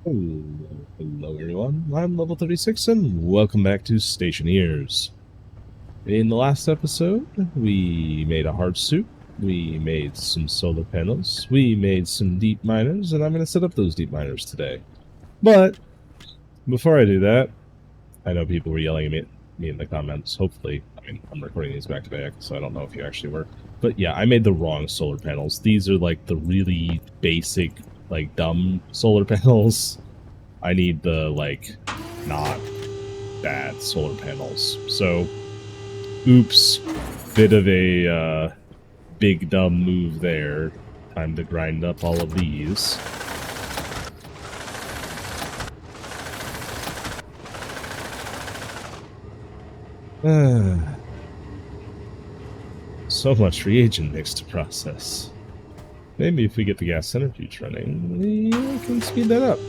Hello everyone, I'm Level 36 and welcome back to Stationeers. In the last episode, we made a hard soup, we made some solar panels, we made some deep miners, and I'm going to set up those deep miners today. But, before I do that, I know people were yelling at me in the comments, hopefully. I mean, I'm recording these back to back, so I don't know if you actually were. But yeah, I made the wrong solar panels. These are like the really basic, like dumb solar panels. I need the, like, not bad solar panels. So, oops, bit of a big dumb move there. Time to grind up all of these. So much reagent mix to process. Maybe if we get the gas centrifuge running, we can speed that up.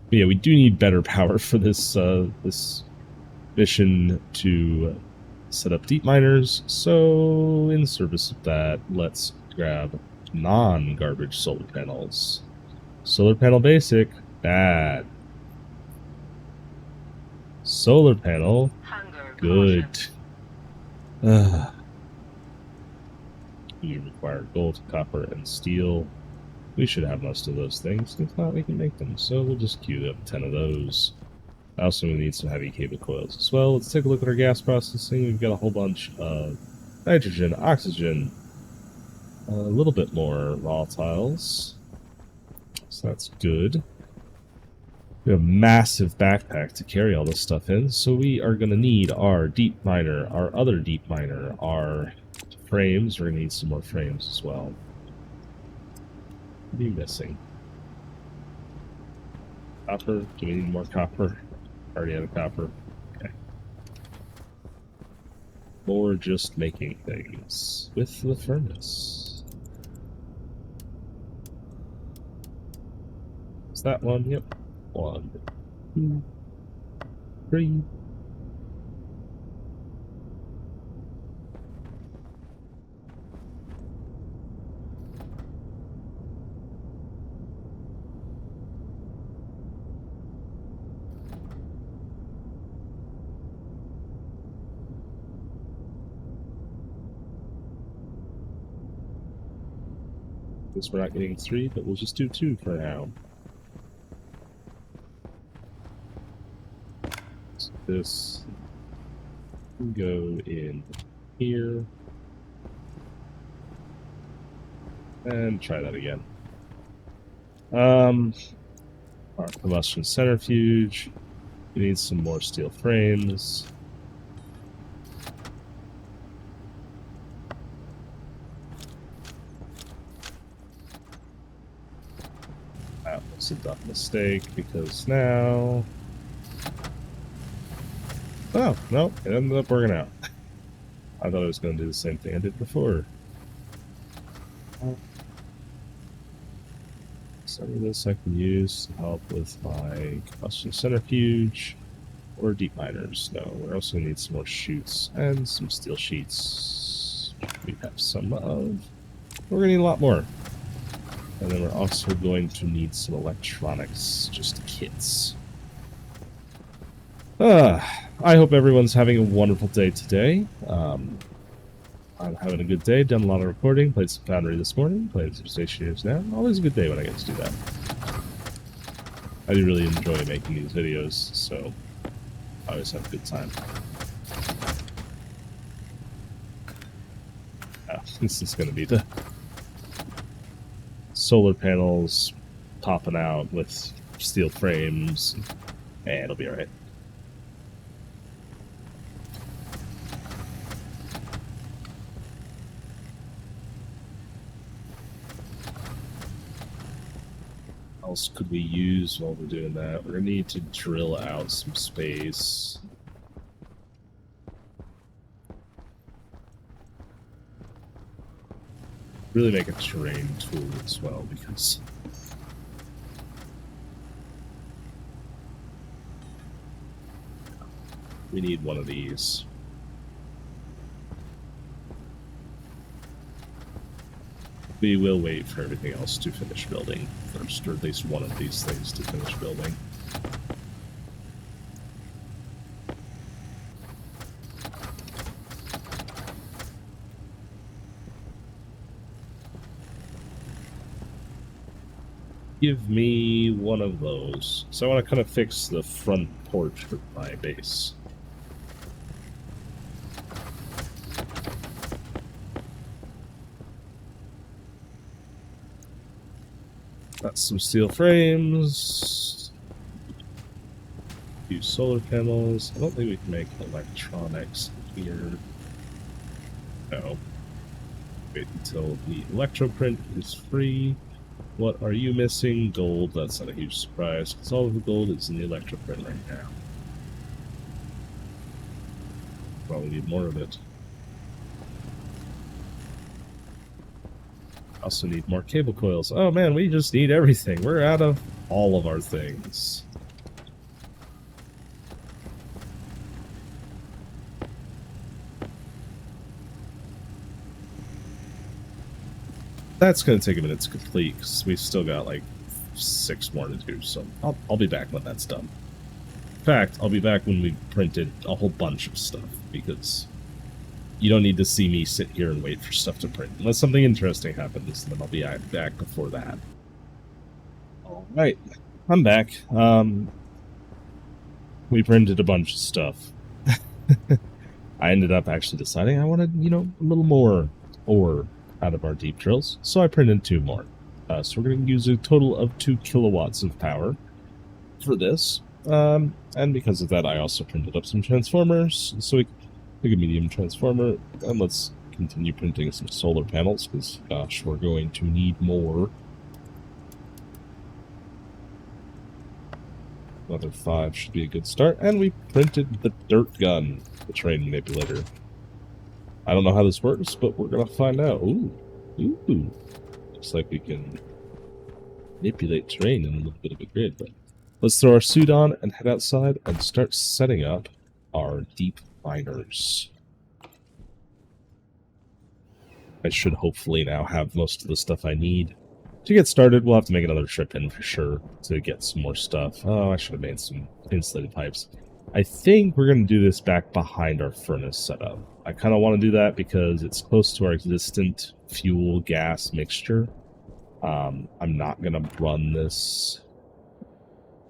But yeah, we do need better power for this this mission to set up deep miners, so in service of that, let's grab non-garbage solar panels. Solar panel basic, bad. Solar panel, good. We require gold, copper, and steel. We should have most of those things. If not, we can make them, so we'll just queue up 10 of those. I also need some heavy cable coils as well. Let's take a look at our gas processing. We've got a whole bunch of nitrogen, oxygen, a little bit more volatiles, so that's good. We have a massive backpack to carry all this stuff in, so we are going to need our deep miner, our other deep miner, our frames. We're going to need some more frames as well. What are you missing? Copper? Do we need more copper? Already had a copper. Okay. Or just making things with the furnace. Is that one? Yep. 1, 2, 3. Guess we're not getting 3, but we'll just do 2 for now. So this can go in here. And try that again. Our combustion centrifuge. We need some more steel frames. That was a dumb mistake because now... Oh, no, it ended up working out. I thought I was going to do the same thing I did before. Some of this I can use to help with my combustion centrifuge or deep miners. No, we're also going to need some more chutes and some steel sheets. We have some of. We're going to need a lot more. And then we're also going to need some electronics, just kits. I hope everyone's having a wonderful day today. I'm having a good day, done a lot of recording, played some Foundry this morning, played some Stationeers now. Always a good day when I get to do that. I do really enjoy making these videos, so I always have a good time. This is going to be the solar panels popping out with steel frames. It'll be alright. What else could we use while we're doing that? We're going to need to drill out some space. Really make a terrain tool as well, because we need one of these. We will wait for everything else to finish building first, or at least one of these things to finish building. Give me one of those. So I want to kind of fix the front porch for my base. Got some steel frames. A few solar panels. I don't think we can make electronics here. No. Wait until the electroprint is free. What are you missing? Gold. That's not a huge surprise, because all of the gold is in the electroprint right now. Probably need more of it. Also need more cable coils. Oh man, we just need everything. We're out of all of our things. That's going to take a minute to complete, because we've still got like 6 more to do, so I'll be back when that's done. In fact, I'll be back when we've printed a whole bunch of stuff, because you don't need to see me sit here and wait for stuff to print. Unless something interesting happens, then I'll be back before that. Alright, I'm back. We printed a bunch of stuff. I ended up actually deciding I wanted, a little more ore out of our deep drills, so I printed 2 more. So we're going to use a total of 2 kilowatts of power for this. And because of that, I also printed up some transformers, so we pick a medium transformer, and let's continue printing some solar panels, because, gosh, we're going to need more. Another 5 should be a good start, and we printed the dirt gun, the terrain manipulator. I don't know how this works, but we're going to find out. Ooh. Looks like we can manipulate terrain in a little bit of a grid, but let's throw our suit on and head outside and start setting up our deep miners. I should hopefully now have most of the stuff I need. To get started, we'll have to make another trip in for sure to get some more stuff. Oh, I should have made some insulated pipes. I think we're going to do this back behind our furnace setup. I kind of want to do that because it's close to our existent fuel-gas mixture. I'm not going to run this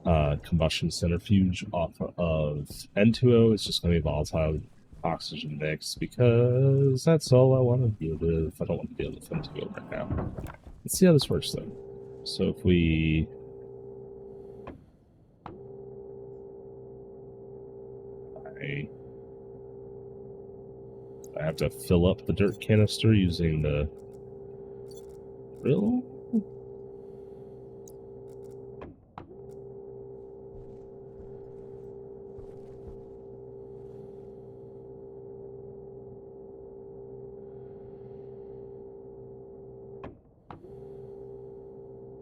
combustion centrifuge off of N2O. It's just going to be volatile oxygen mix, because that's all I want to deal with. I don't want to deal with N2O right now. Let's see how this works, though. So if we... I have to fill up the dirt canister using the drill.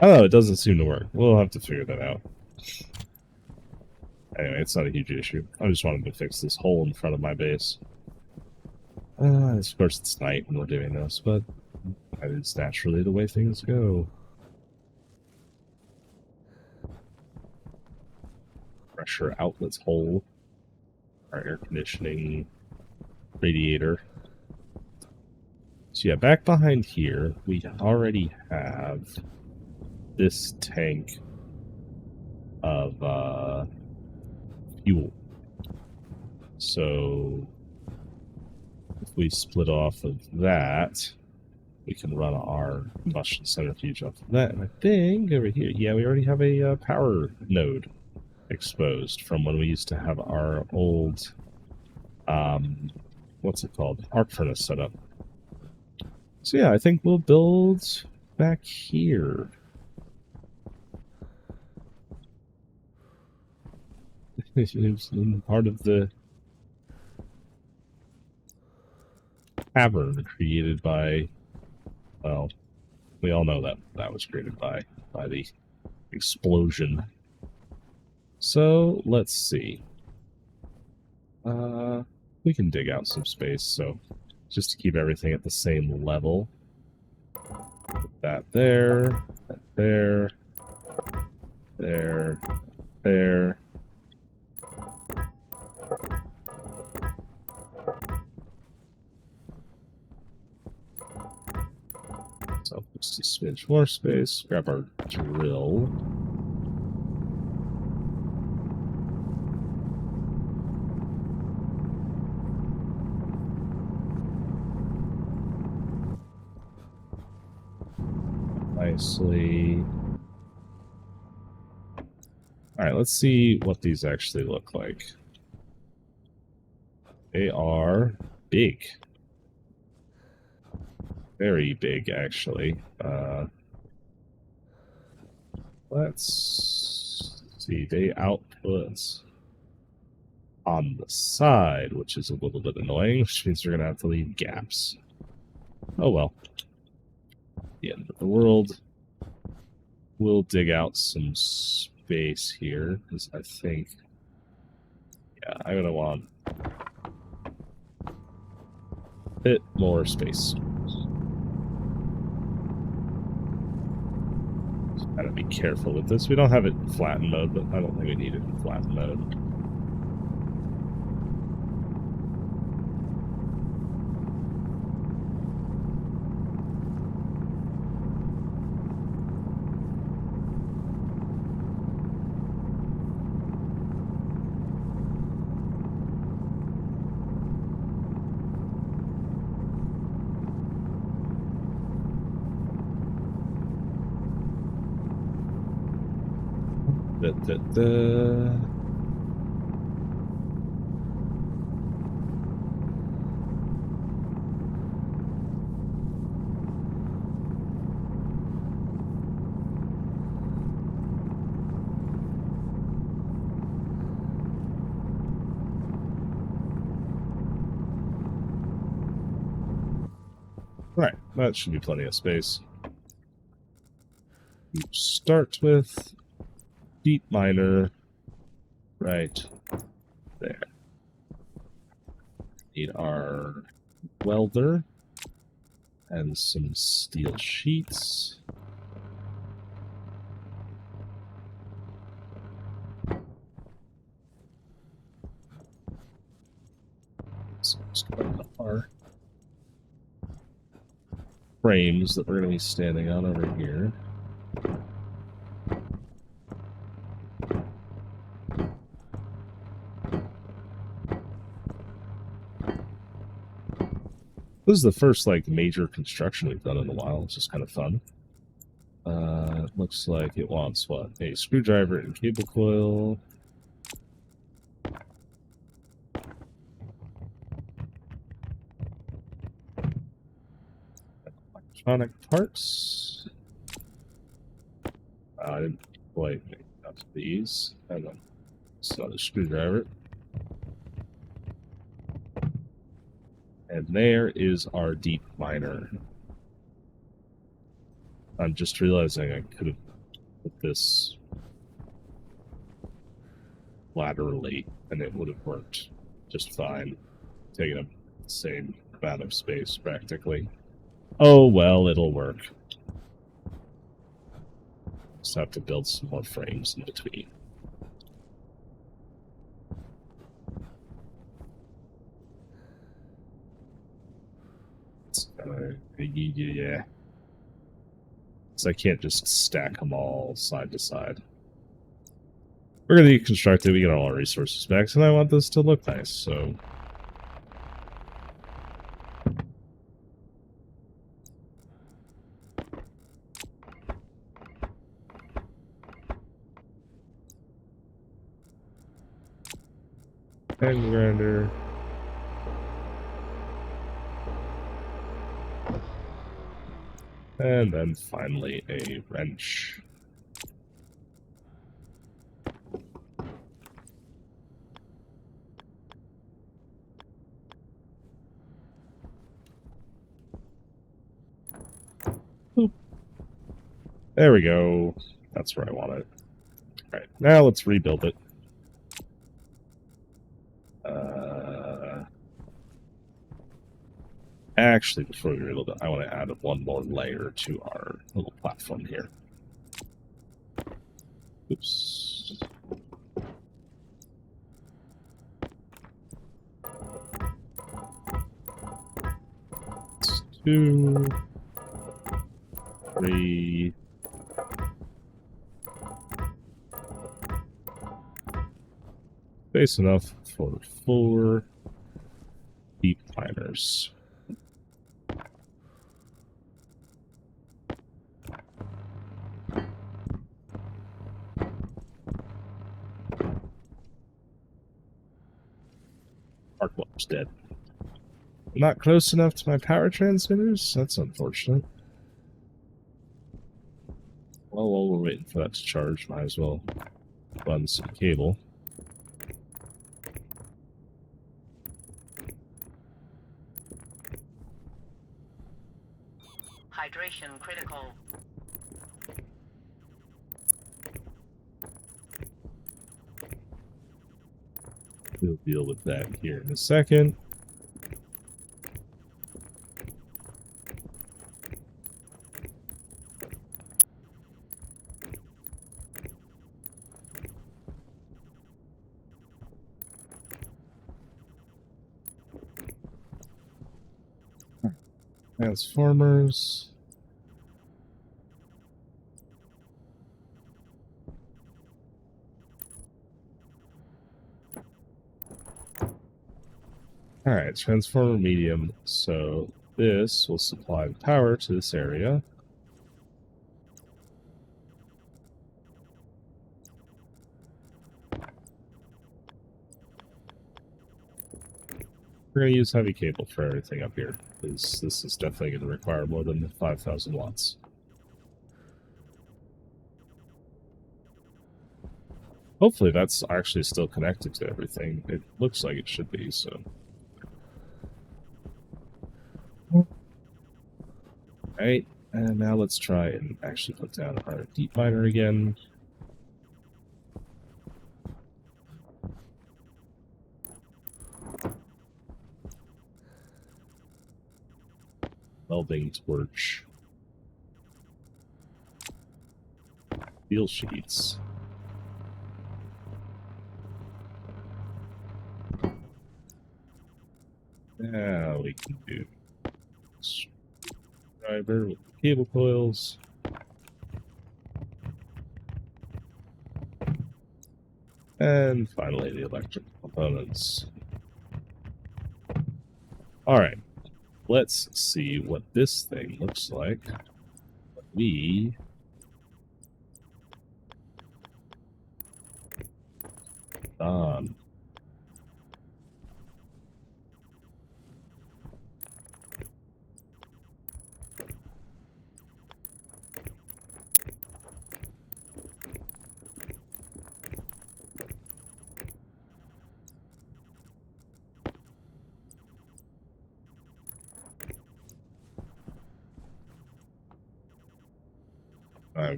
Oh, it doesn't seem to work. We'll have to figure that out. Anyway, it's not a huge issue. I just wanted to fix this hole in front of my base. Of course, it's night when we're doing this, but that is naturally the way things go. Pressure outlets hole. Our air conditioning radiator. So yeah, back behind here, we already have this tank of fuel. So if we split off of that, we can run our combustion centrifuge off of that. And I think over here, yeah, we already have a power node exposed from when we used to have our old, what's it called? Arc furnace setup. So yeah, I think we'll build back here. It's in part of the cavern created by, well, we all know that that was created by the explosion. So let's see. We can dig out some space, so just to keep everything at the same level. That there, that there, there. So just a smidge more space. Grab our drill. Nicely. All right, let's see what these actually look like. They are big. Very big, actually. Let's see. They output on the side, which is a little bit annoying, which means we're going to have to leave gaps. Oh well. The end of the world. We'll dig out some space here, because I think... Yeah, I'm going to want a bit more space. Gotta be careful with this. We don't have it in flatten mode, but I don't think we need it in flatten mode. Right, that should be plenty of space. We start with deep miner right there. Need our welder and some steel sheets. So just got our frames that we're going to be standing on over here. This is the first like major construction we've done in a while. It's just kind of fun. Looks like it wants what? A screwdriver and cable coil. Electronic parts. I didn't quite make enough of these. And then it's not a screwdriver. And there is our deep miner. I'm just realizing I could have put this laterally and it would have worked just fine, taking up the same amount of space practically. Oh well, it'll work. Just have to build some more frames in between. Yeah. So I can't just stack them all side to side. We're going to deconstruct it, we get all our resources back, and I want this to look nice, so... Hand grinder. And then finally a wrench. Boop. There we go. That's where I want it. Alright, now let's rebuild it. Actually, before we reload it, I want to add one more layer to our little platform here. Oops. That's 2, 3. Space enough for 4 deep miners. Arc welder's dead. Not close enough to my power transmitters? That's unfortunate. Well, while we're waiting for that to charge, might as well run some cable. Hydration critical. We'll deal with that here in a second. Transformers. Alright, transformer medium. So this will supply the power to this area. We're going to use heavy cable for everything up here, because this is definitely going to require more than 5,000 watts. Hopefully that's actually still connected to everything. It looks like it should be, so. Alright, and now let's try and actually put down our deep miner again. Welding torch. Steel sheets. Now we can do driver with the cable coils. And finally the electric components. Alright, let's see what this thing looks like. We on.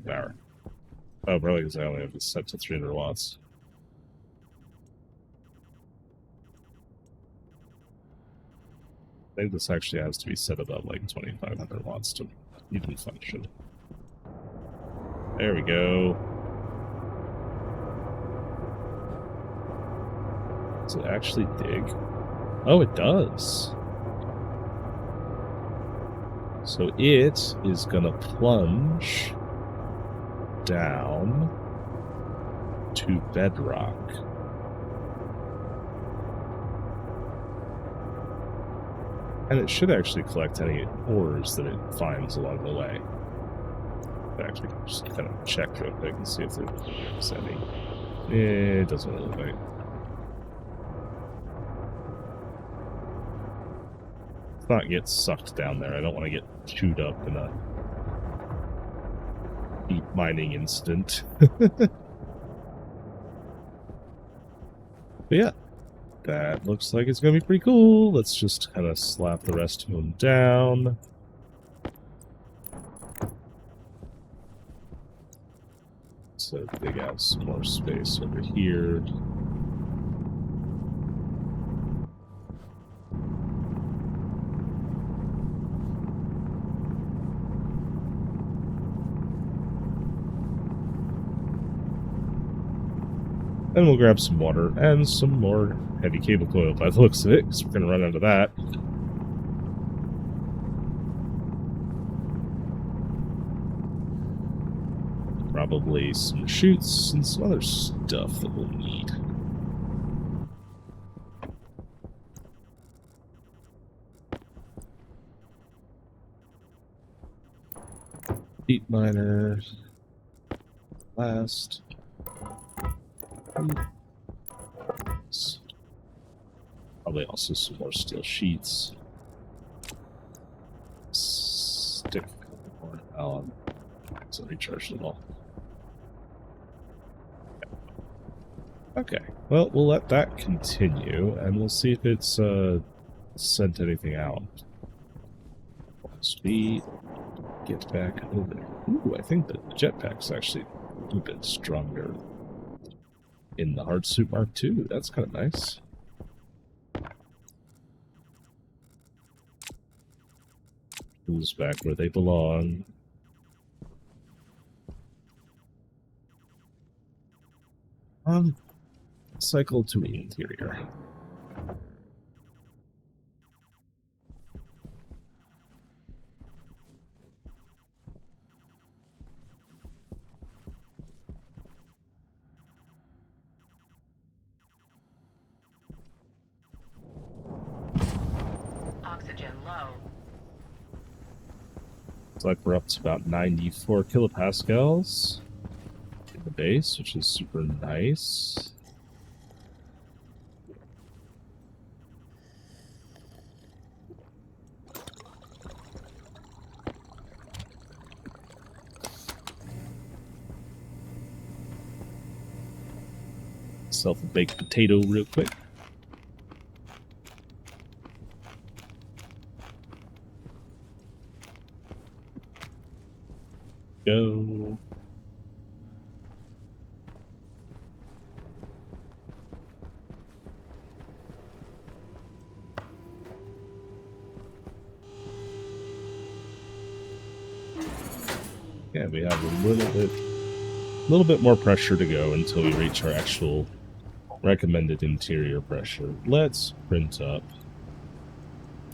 Power. Oh, probably because I only have it set to 300 watts. I think this actually has to be set about like 2,500 watts to even function. There we go. Does it actually dig? Oh, it does. So it is gonna plunge down to bedrock. And it should actually collect any ores that it finds along the way. Actually, just kind of check real quick and see if there's any. It doesn't really look like. Let's not get sucked down there. I don't want to get chewed up in a deep mining incident. But yeah, that looks like it's going to be pretty cool. Let's just kind of slap the rest of them down. So dig out some more space over here. And we'll grab some water and some more heavy cable coil by the looks of it, because we're going to run out of that. Probably some chutes and some other stuff that we'll need. Deep miner. Last. Probably also some more steel sheets. Stick a couple more alum. So recharge them all. Okay, well, we'll let that continue, and we'll see if it's sent anything out. Once we get back over. Ooh, I think the jetpack's actually a bit stronger in the hard suit Mark II. That's kind of nice. Tools back where they belong. Cycle to interior. Oxygen low. Looks like we're up to about 94 kilopascals in the base, which is super nice. Self a baked potato real quick. Go. Yeah, we have a little bit more pressure to go until we reach our actual recommended interior pressure. Let's print up.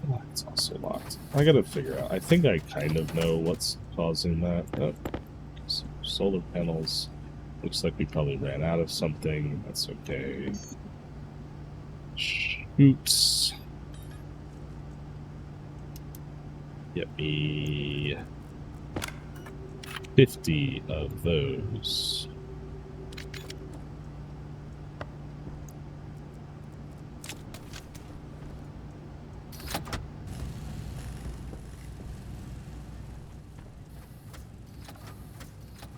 Oh, it's also locked. I gotta figure out. I think I kind of know what's causing that. Oh, solar panels. Looks like we probably ran out of something. That's okay. Oops. Get me 50 of those.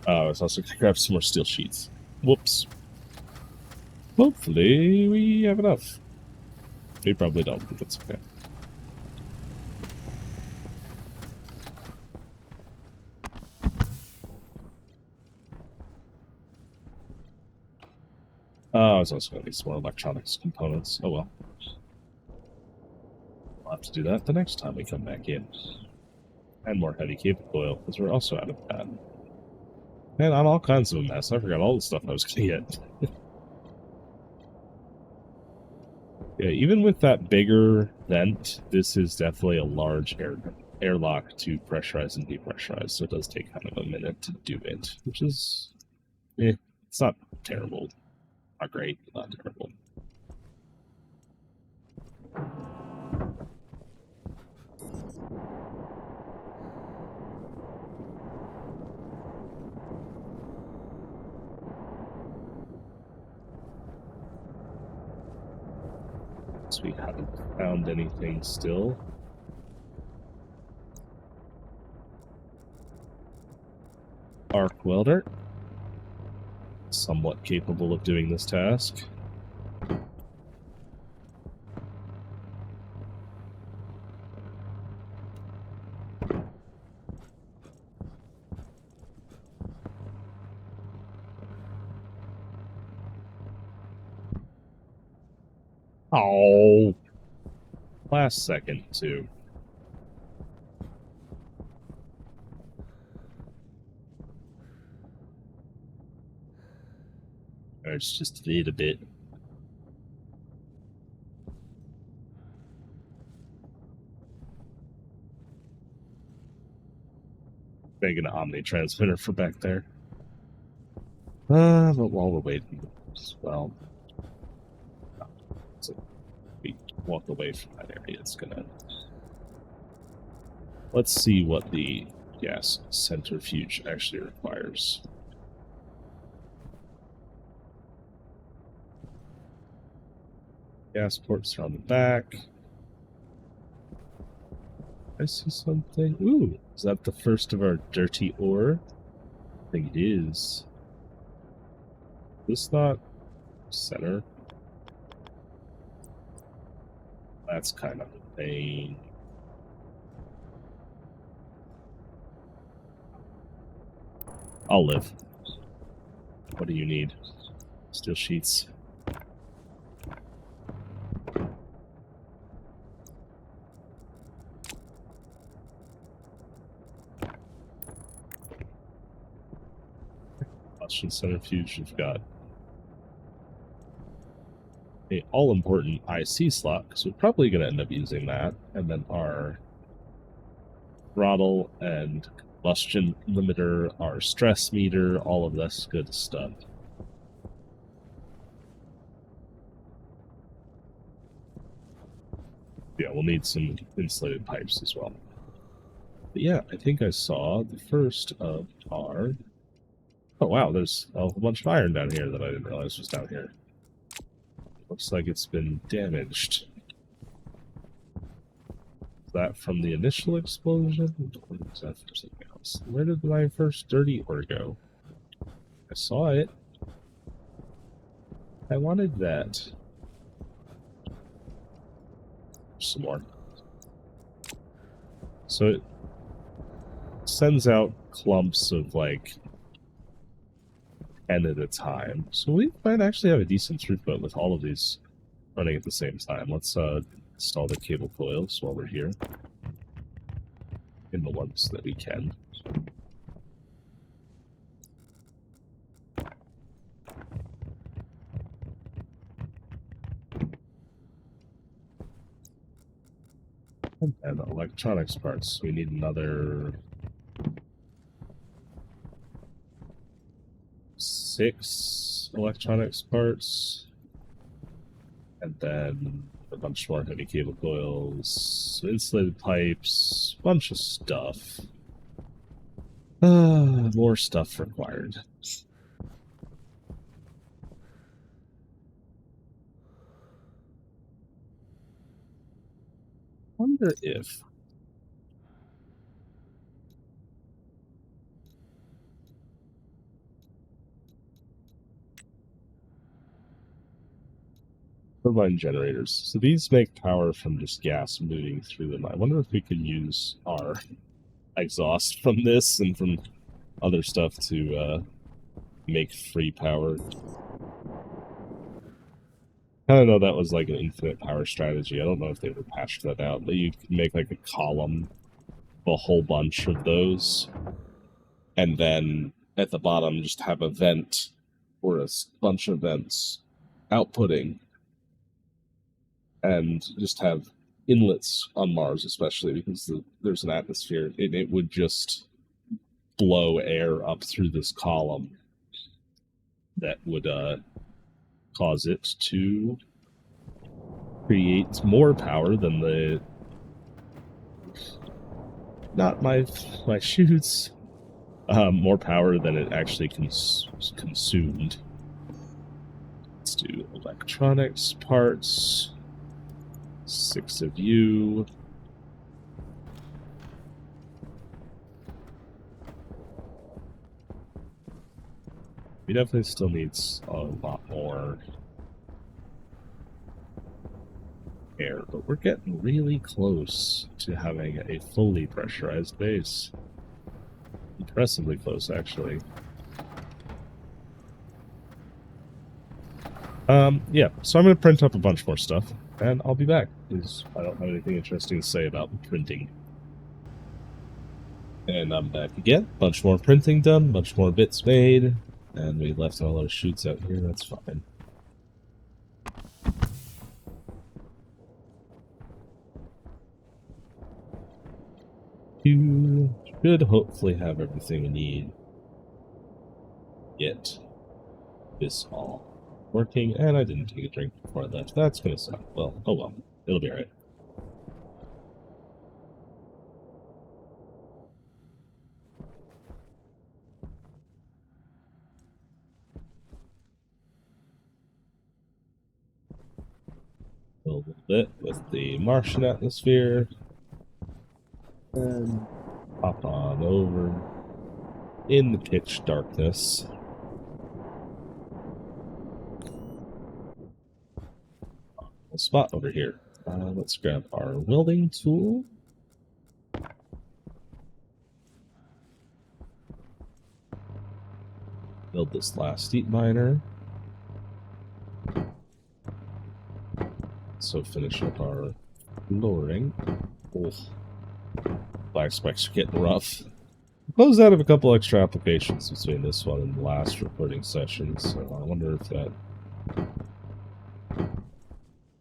Oh, I was also going to grab some more steel sheets. Whoops. Hopefully we have enough. We probably don't, but that's okay. Oh, I was also going to need some more electronics components. Oh well. We'll have to do that the next time we come back in. And more heavy cable coil, because we're also out of that. Man, I'm all kinds of a mess. I forgot all the stuff I was going to get. Yeah, even with that bigger vent, this is definitely a large airlock to pressurize and depressurize, so it does take kind of a minute to do it, which is, it's not terrible. Not great, not terrible. So we haven't found anything still. Arc welder. Somewhat capable of doing this task. Oh, last second too. It's just a little bit. Making an Omni transmitter for back there. But while we're waiting, well, so we walk away from that area. It's gonna. Let's see what the gas centrifuge actually requires. Gas ports are on the back. I see something. Ooh, is that the first of our dirty ore? I think it is. This not center. That's kind of a pain. I'll live. What do you need? Steel sheets. Combustion centrifuge. We've got a all-important IC slot, because we're probably going to end up using that, and then our throttle and combustion limiter, our stress meter, all of this good stuff. Yeah, we'll need some insulated pipes as well. But yeah, I think I saw the first of our... Oh wow, there's a whole bunch of iron down here that I didn't realize was down here. Looks like it's been damaged. Is that from the initial explosion? Or is that from something else? Where did my first dirty ore go? I saw it. I wanted that. Some more. So it sends out clumps of like 10 at a time. So we might actually have a decent throughput with all of these running at the same time. Let's install the cable coils while we're here. In the ones that we can. And electronics parts. We need another 6 electronics parts. And then a bunch more heavy cable coils, insulated pipes, bunch of stuff. More stuff required. Wonder if turbine generators. So these make power from just gas moving through them. I wonder if we could use our exhaust from this and from other stuff to make free power. I don't know, that was like an infinite power strategy. I don't know if they ever patched that out, but you can make like a column, a whole bunch of those, and then at the bottom just have a vent or a bunch of vents outputting, and just have inlets on Mars, especially because there's an atmosphere, and it would just blow air up through this column that would cause it to create more power than the... Not my chutes. More power than it actually consumed. Let's do electronics parts. 6 of you. We definitely still needs a lot more air, but we're getting really close to having a fully pressurized base. Impressively close, actually. Yeah, so I'm going to print up a bunch more stuff, and I'll be back, because I don't have anything interesting to say about printing. And I'm back again. Bunch more printing done, bunch more bits made. And we left all our chutes out here, that's fine. You should hopefully have everything we need. Get this all working, and I didn't take a drink before I left. That's gonna suck. Well, oh well. It'll be alright. A little bit with the Martian atmosphere. And hop on over in the pitch darkness. A spot over here. Let's grab our welding tool. Build this last heat miner. So finish up our lowering. Oh, black spikes are getting rough. Closed out of a couple extra applications between this one and the last recording session, so I wonder if that...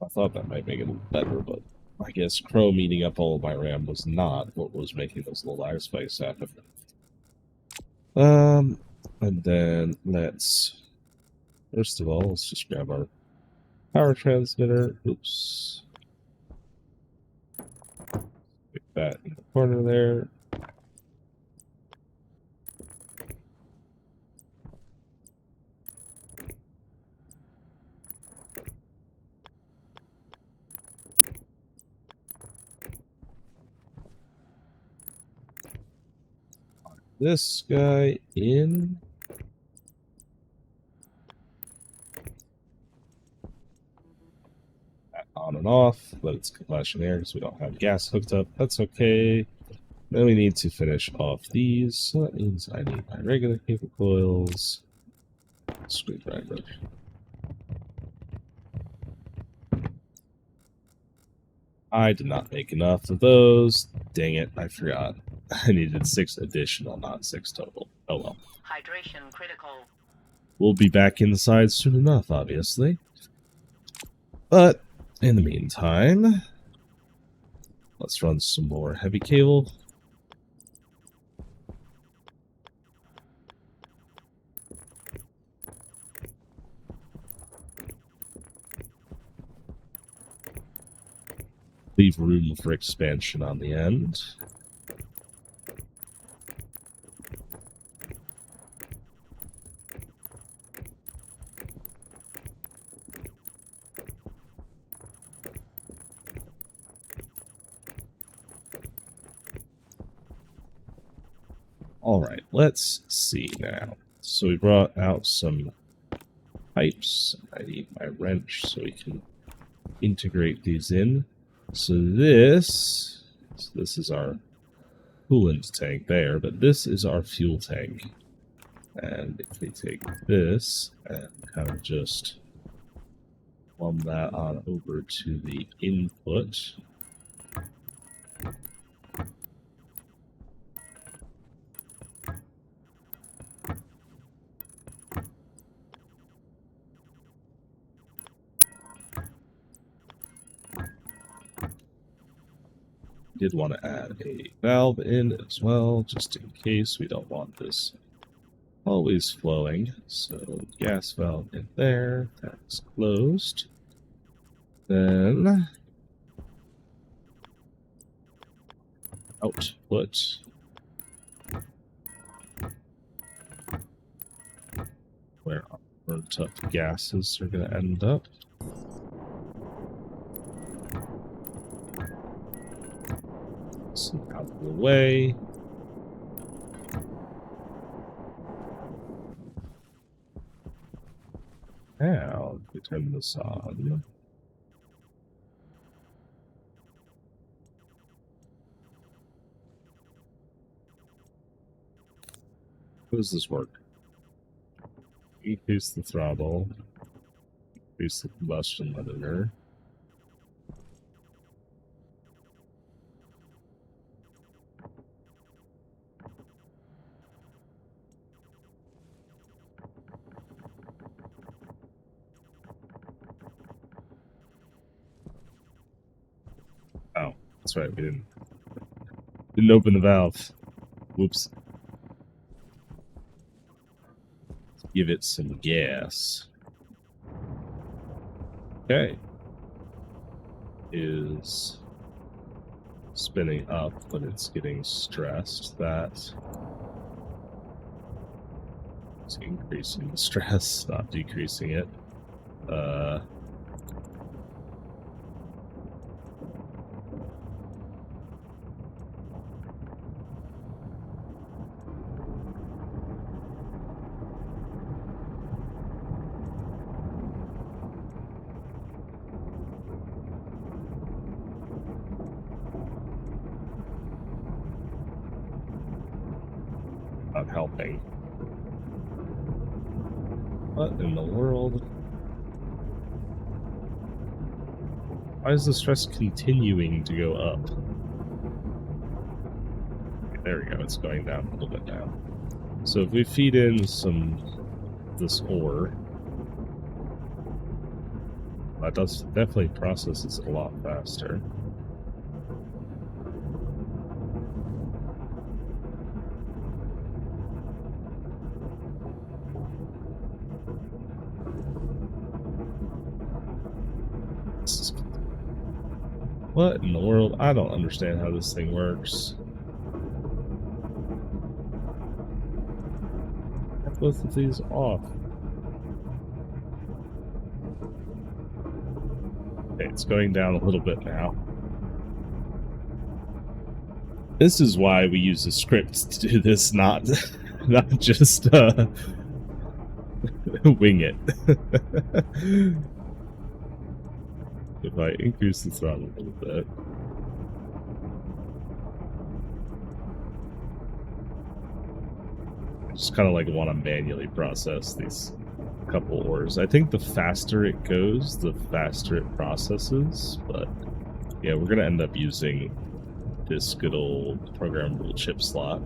I thought that might make it a little better, but I guess Chrome eating up all of my RAM was not what was making those little lag spikes happen. And then let's... First of all, let's just grab our power transmitter. Oops. Stick that in the corner there. This guy in. That on and off. Let it combustion air because we don't have gas hooked up. That's okay. Then we need to finish off these. So that means I need my regular cable coils. Screwdriver. I did not make enough of those. Dang it, I forgot. I needed 6 additional, not 6 total. Oh well. Hydration critical. We'll be back inside soon enough, obviously. But, in the meantime, let's run some more heavy cable. Leave room for expansion on the end. Alright, let's see now. So we brought out some pipes. I need my wrench so we can integrate these in. So this is our coolant tank there, but this is our fuel tank. And if we take this and kind of just plumb that on over to the input. Did want to add a valve in as well, just in case we don't want this always flowing. So gas valve in there, that's closed. Then output. Where our burnt up gases are going to end up. Out of the way. Now, we turn this on. How does this work? Increase the throttle. Increase the combustion limiter. that's right. We didn't open the valve. Whoops. Give it some gas. Okay. Is spinning up, but it's getting stressed. That is increasing the stress, not decreasing it. Not helping. What in the world? Why is the stress continuing to go up? Okay, there we go, it's going down a little bit now. So if we feed in this ore, that does definitely processes a lot faster. What in the world? I don't understand how this thing works. Have both of these off. Okay, it's going down a little bit now. This is why we use a script to do this, not just wing it. If I increase the throttle a little bit. I just kind of like want to manually process these couple ores. I think the faster it goes, the faster it processes, but yeah, we're going to end up using this good old programmable chip slot.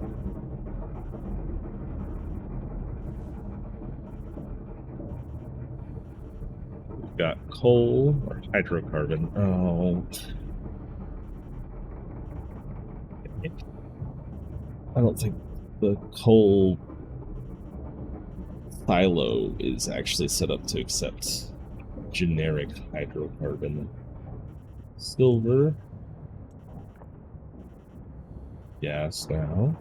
We've got coal or hydrocarbon. Oh. I don't think the coal silo is actually set up to accept generic hydrocarbon. Silver. Gas now.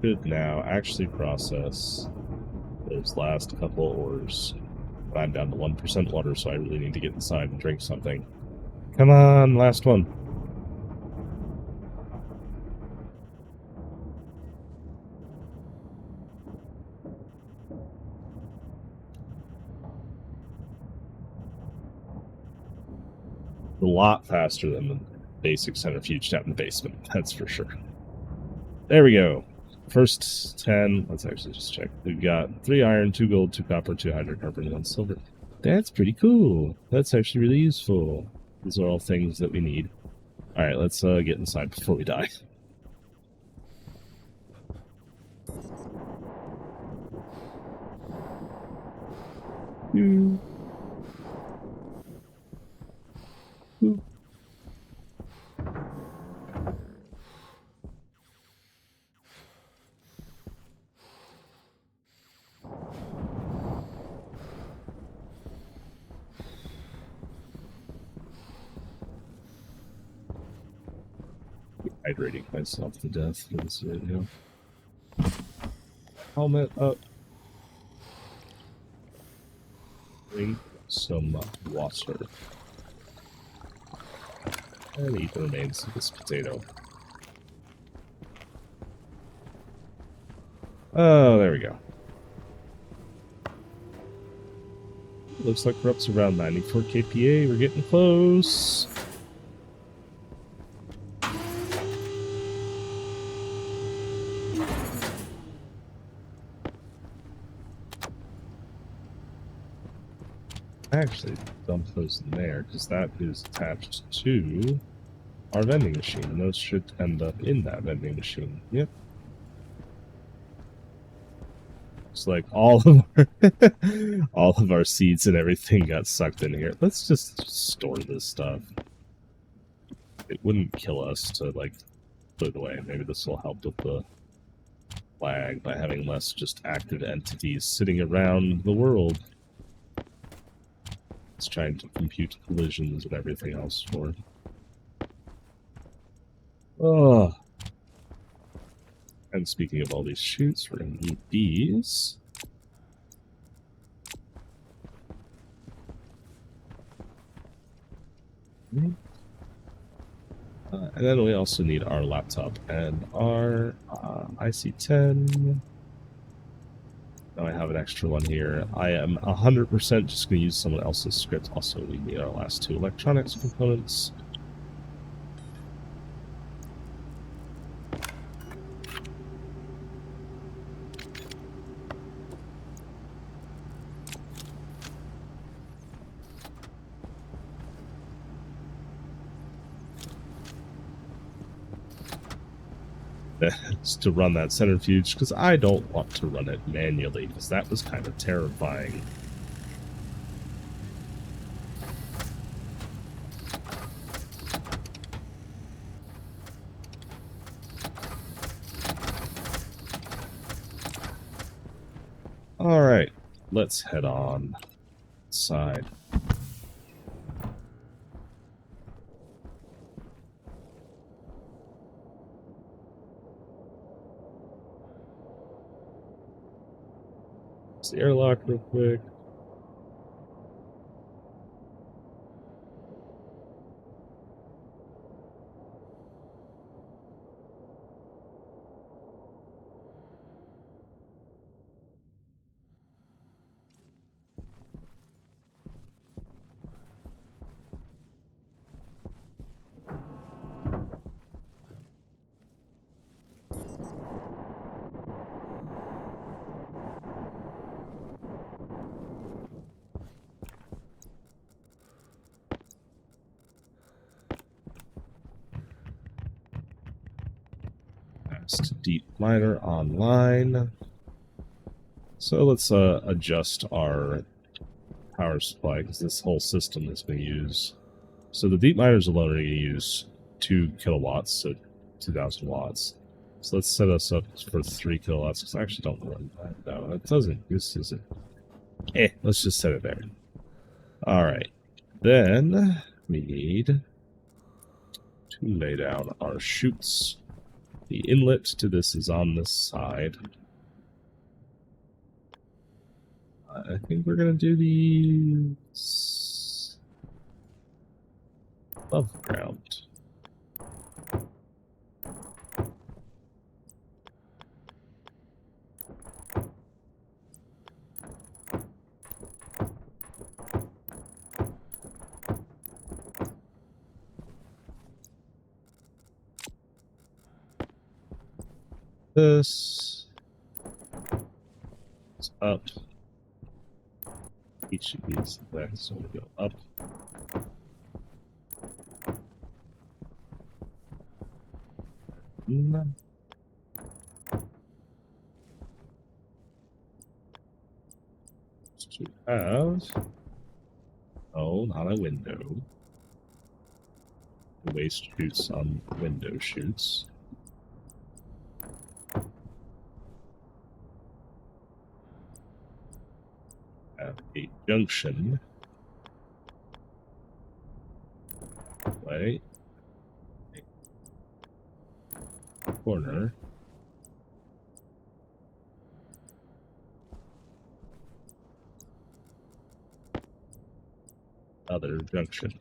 Could now actually process those last couple of ores. I'm down to 1% water, so I really need to get inside and drink something. Come on, last one. A lot faster than the basic centrifuge down in the basement, that's for sure. There we go. First 10, let's actually just check. We've got 3 iron, 2 gold, 2 copper, 2 hydrocarbon, 1 silver. That's pretty cool. That's actually really useful. These are all things that we need. Alright, let's get inside before we die. Hydrating myself to death for this video. Helmet up. Drink some water. And eat the remains of this potato. Oh, there we go. Looks like we're up to around 94 kPa. We're getting close. Actually, dump those in there because that is attached to our vending machine, and those should end up in that vending machine. Yep. It's like all of all of our seeds and everything got sucked in here. Let's just store this stuff. It wouldn't kill us to like put it away. Maybe this will help with the lag by having less just active entities sitting around the world. It's trying to compute collisions and everything else for. Oh. And speaking of all these chutes, we're going to need these. And then we also need our laptop and our IC10. Now I have an extra one here. I am 100% just going to use someone else's script. Also, we need our last two electronics components. To run that centrifuge, because I don't want to run it manually, because that was kind of terrifying. Alright, let's head on inside. The airlock real quick. Deep miner online. So let's adjust our power supply because this whole system is going to use. So the deep miners alone are going to use 2 kilowatts, so 2,000 watts. So let's set us up for 3 kilowatts because I actually don't run that. No, it doesn't. This isn't. Let's just set it there. Alright. Then we need to lay down our chutes. The inlet to this is on this side. I think we're going to do these above ground. This is up. Each of these left, so we go up. To have, oh, not a window. Waste chutes on window chutes. Have a junction. Way. Corner. Other junction.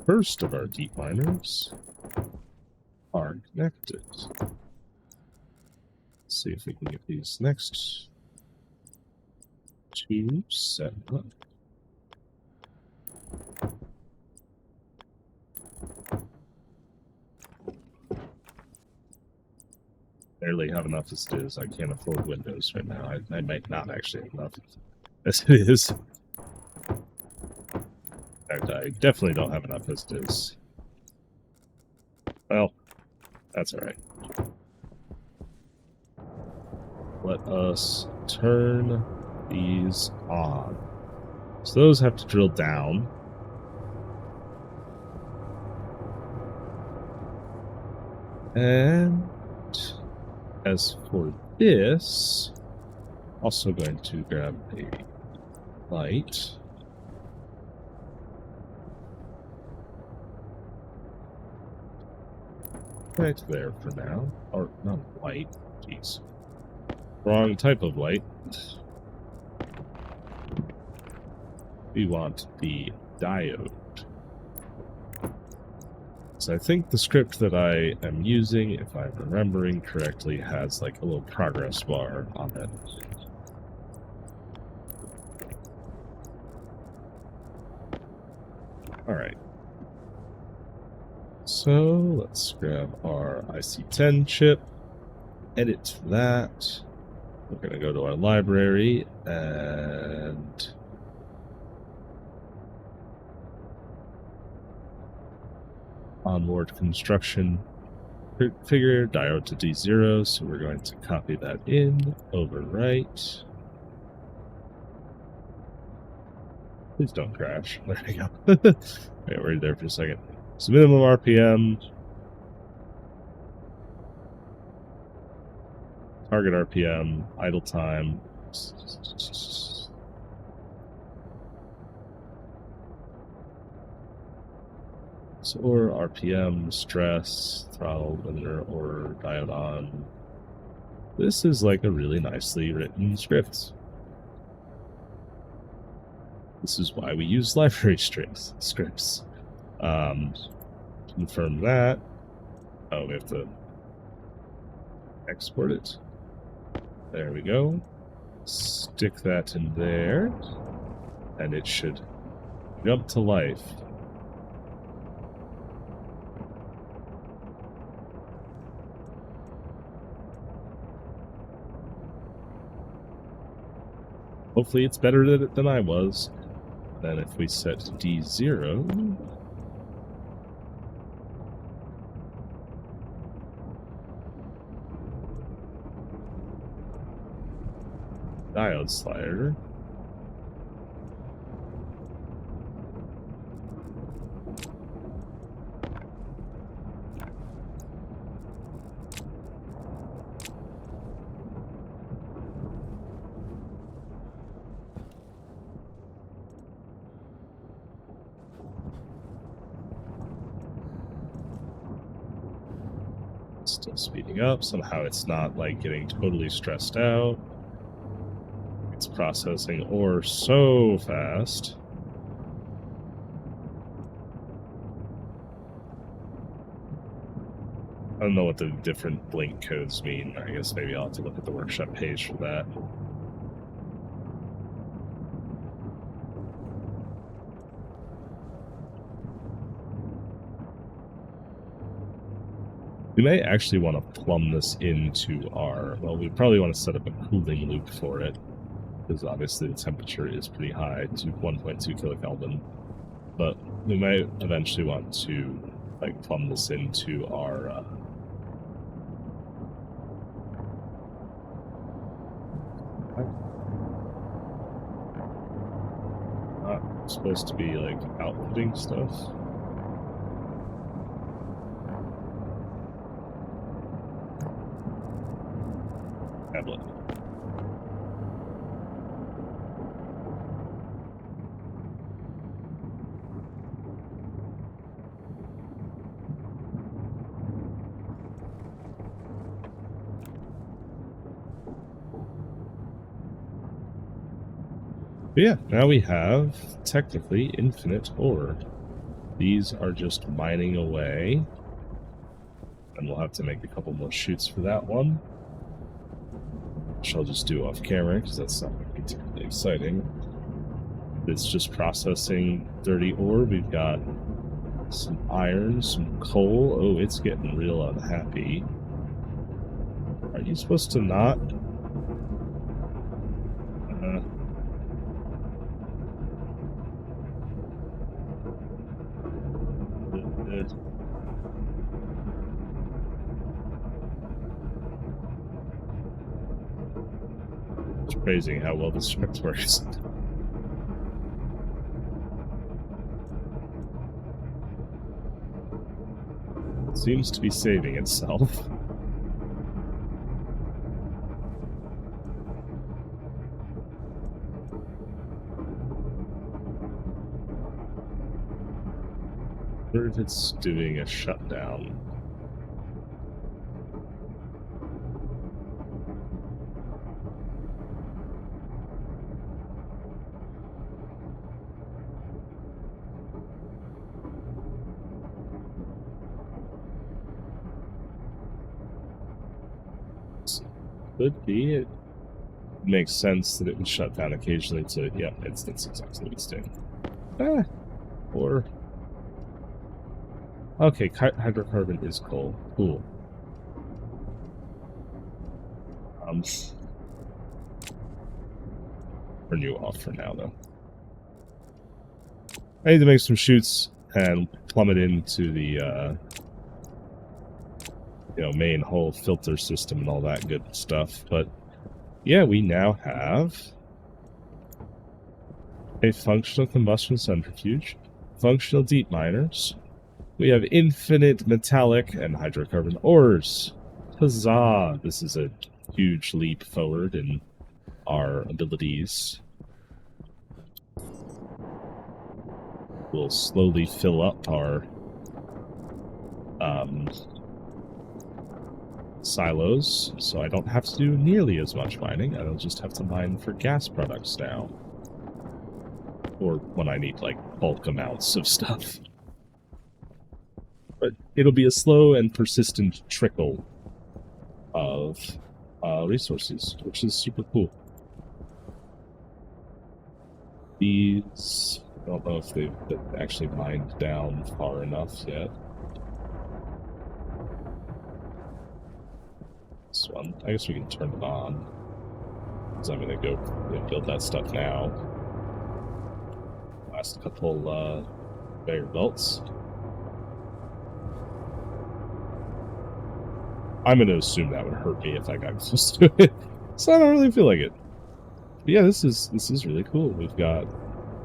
First of our deep miners are connected. Let's see if we can get these next two set up. Barely have enough as it is. I can't afford windows right now. I might not actually have enough as it is. In fact, I definitely don't have enough as it is. Well, that's alright. Let us turn these on. So those have to drill down. And as for this, also going to grab a light. Right there for now. Or not light. Jeez. Wrong type of light. We want the diode. So I think the script that I am using, if I'm remembering correctly, has like a little progress bar on it. Alright. So let's grab our IC10 chip, edit that. We're going to go to our library and onboard construction figure diode to D0. So we're going to copy that in, overwrite. Please don't crash. There we go. Okay, we're there for a second. So minimum RPM. Target RPM. Idle time. So, or RPM, stress, throttle limiter, or diode on. This is like a really nicely written script. This is why we use library scripts. Confirm that. Oh, we have to export it. There we go. Stick that in there, and it should jump to life. Hopefully it's better than I was. Then if we set D0, diode slider. Still speeding up. Somehow it's not like getting totally stressed out. It's processing ore so fast. I don't know what the different blink codes mean. I guess maybe I'll have to look at the workshop page for that. We may actually want to plumb this into our... Well, we probably want to set up a cooling loop for it, because obviously the temperature is pretty high, to 1.2 kilokelvin. But we might eventually want to like plumb this into our... not supposed to be like outputting stuff. Tablet. But yeah, now we have technically infinite ore. These are just mining away. And we'll have to make a couple more chutes for that one. Which I'll just do off camera because that's not going to be particularly exciting. It's just processing dirty ore. We've got some iron, some coal. Oh, it's getting real unhappy. Are you supposed to not? It's crazy how well this script works. It seems to be saving itself. Or if it's doing a shutdown. Could be. It makes sense that it would shut down occasionally to, yeah, that's exactly what it's doing. Or... Okay, hydrocarbon is coal. Cool. Turn you off for now, though. I need to make some chutes and plummet into the, main whole filter system and all that good stuff. But, yeah, we now have a functional combustion centrifuge, functional deep miners. We have infinite metallic and hydrocarbon ores. Huzzah! This is a huge leap forward in our abilities. We'll slowly fill up our silos, so I don't have to do nearly as much mining. I don't just have to mine for gas products now. Or when I need, like, bulk amounts of stuff. But it'll be a slow and persistent trickle of resources, which is super cool. These... I don't know if they've actually mined down far enough yet. This one, I guess we can turn it on. Because I'm going to go build that stuff now. Last couple conveyor belts. I'm going to assume that would hurt me if I got close to it. So I don't really feel like it. But yeah, this is really cool. We've got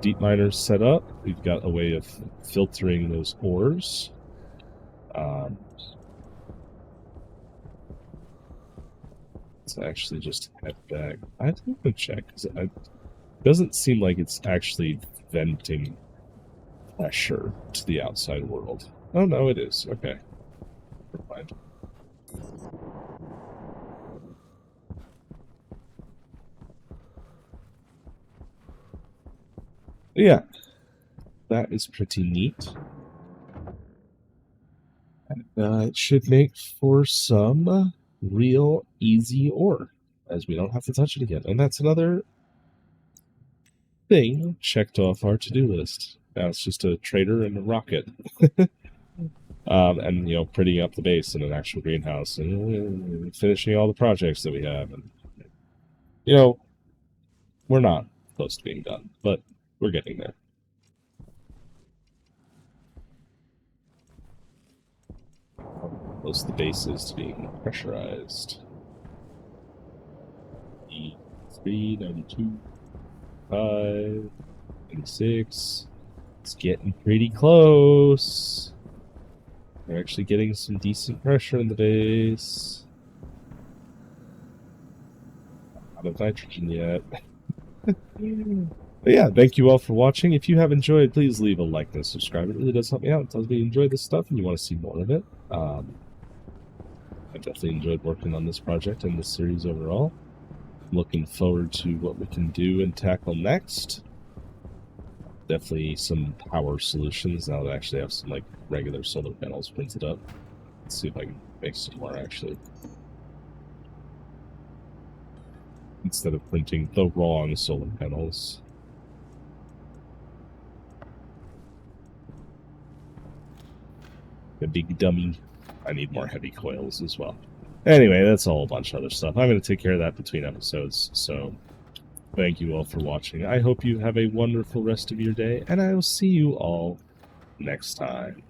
deep miners set up. We've got a way of filtering those ores. Let's actually just head back. I have to check because it doesn't seem like it's actually venting pressure to the outside world. Oh no, it is. Okay, never mind. Yeah, that is pretty neat. And, it should make for some real easy ore, as we don't have to touch it again. And that's another thing checked off our to-do list. Now it's just a trader and a rocket. And, prettying up the base in an actual greenhouse and finishing all the projects that we have. And, we're not close to being done, but we're getting there. Close the base is to being pressurized. 93, 92, 5, 96. It's getting pretty close. We're actually getting some decent pressure in the base. Not of nitrogen yet. But yeah, thank you all for watching. If you have enjoyed, please leave a like and a subscribe. It really does help me out. It tells me you enjoy this stuff and you want to see more of it. I've definitely enjoyed working on this project and this series overall. Looking forward to what we can do and tackle next. Definitely some power solutions. Now that I actually have some like regular solar panels printed up. Let's see if I can make some more actually. Instead of printing the wrong solar panels. The big dummy. I need more heavy coils as well. Anyway, that's all a bunch of other stuff. I'm going to take care of that between episodes. So, thank you all for watching. I hope you have a wonderful rest of your day, and I will see you all next time.